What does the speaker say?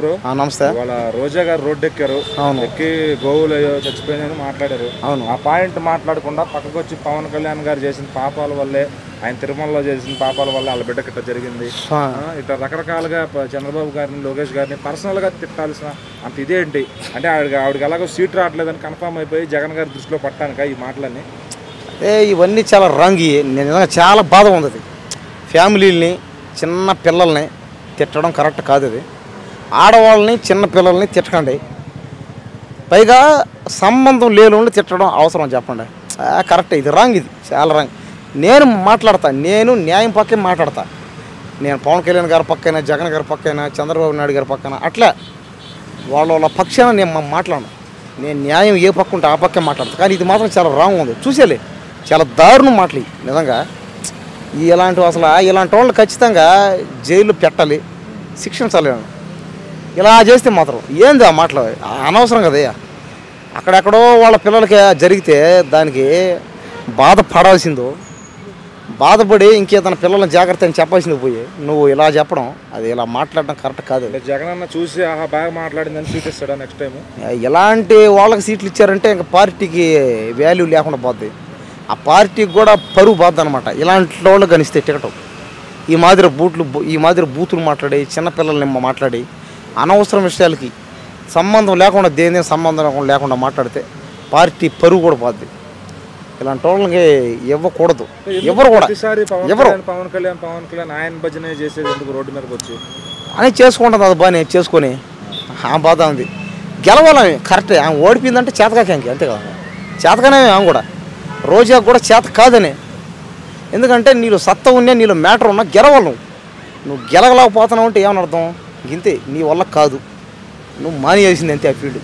Bro. నమస్తే. వాళ్ళ రోజా గారు రోడ్డు ఎక్కారు, ఎక్కి గోవులు చచ్చిపోయినాయని మాట్లాడారు. అవును. ఆ పాయింట్ మాట్లాడకుండా పక్కకు వచ్చి పవన్ కళ్యాణ్ గారు చేసిన పాపాల వల్లే, ఆయన తిరుమలలో చేసిన పాపాల వల్ల వాళ్ళ బిడ్డకి ఇట్లా జరిగింది, ఇట్లా రకరకాలుగా చంద్రబాబు గారిని లోకేష్ గారిని పర్సనల్గా తిట్టాల్సిన అంత ఇదేంటి అంటే ఆవిడకి ఎలాగో సీట్ రావట్లేదని కన్ఫామ్ అయిపోయి జగన్ గారి దృష్టిలో పట్టానుక ఈ మాటలన్నీ. ఇవన్నీ చాలా రాంగ్. నేను చాలా బాధ ఉంది. అది ఫ్యామిలీని చిన్న పిల్లల్ని తిట్టడం కరెక్ట్ కాదు. అది ఆడవాళ్ళని చిన్న పిల్లల్ని తిట్టకండి. పైగా సంబంధం లేని తిట్టడం అవసరం చెప్పండి. కరెక్ట్. ఇది రాంగ్. ఇది చాలా రాంగ్. నేను మాట్లాడతా, నేను న్యాయం పక్కే మాట్లాడతా. నేను పవన్ కళ్యాణ్ గారి పక్కైనా, జగన్ గారి పక్కైనా, చంద్రబాబు నాయుడు గారి పక్కన అట్లా వాళ్ళ పక్షాన నేను మాట్లాడను. నేను న్యాయం ఏ పక్క ఉంటే ఆ పక్కే మాట్లాడతా. కానీ ఇది మాత్రం చాలా రాంగ్ ఉంది. చూసేలే, చాలా దారుణం మాటలు నిజంగా. ఇలాంటి వాళ్ళు ఖచ్చితంగా జైలు పెట్టాలి, శిక్షించాలి. ఇలా చేస్తే మాత్రం ఏంది ఆ మాటలు అనవసరం కదయ్యా. అక్కడెక్కడో వాళ్ళ పిల్లలకి జరిగితే దానికి బాధపడాల్సిందో, బాధపడి ఇంకేదైనా పిల్లల్ని జాగ్రత్త అని చెప్పాల్సింది పోయి నువ్వు ఇలా చెప్పడం, అది ఇలా మాట్లాడడం కరెక్ట్ కాదు. జగన్ అన్న చూసి బాగా మాట్లాడిందని సీట్ ఇస్తాడా నెక్స్ట్ టైం? ఎలాంటి వాళ్ళకి సీట్లు ఇచ్చారంటే ఇంకా పార్టీకి వాల్యూ లేకుండా పోద్ది. ఆ పార్టీకి కూడా పరువు పోద్ది అనమాట. ఇలాంటి వాళ్ళు కనిస్తే టికెట్ ఈ మాదిరి బూతులు మాట్లాడి, చిన్నపిల్లల్ని మాట్లాడి, అనవసరం విషయాలకి సంబంధం లేకుండా, దేని సంబంధం లేకుండా మాట్లాడితే పార్టీ పరువు కూడా పోద్ది. ఇలాంటి వాళ్ళకి ఇవ్వకూడదు ఎవరు కూడా. పవన్ కళ్యాణ్ ఆయన భజన చేసేది ఎందుకు రోడ్డు మీదకి వచ్చి అని చేసుకుంటుంది. అది బాగా చేసుకొని ఆ బాధ ఉంది. గెలవాలని కరెక్టే. ఆమె ఓడిపోయిందంటే చేతకాకి అంతే కదా. చేతకానే ఆమె కూడా, రోజా కూడా చేత కాదని. ఎందుకంటే నీళ్ళు సత్తా ఉన్నా, నీళ్ళు మ్యాటర్ ఉన్నా గెలవాలి. నువ్వు గెలగలేకపోతున్నావు అంటే ఏమని అర్థం? ఇంతే, నీ వల్ల కాదు, నువ్వు మానేయాల్సింది అంతే ఆ ఫీల్డ్.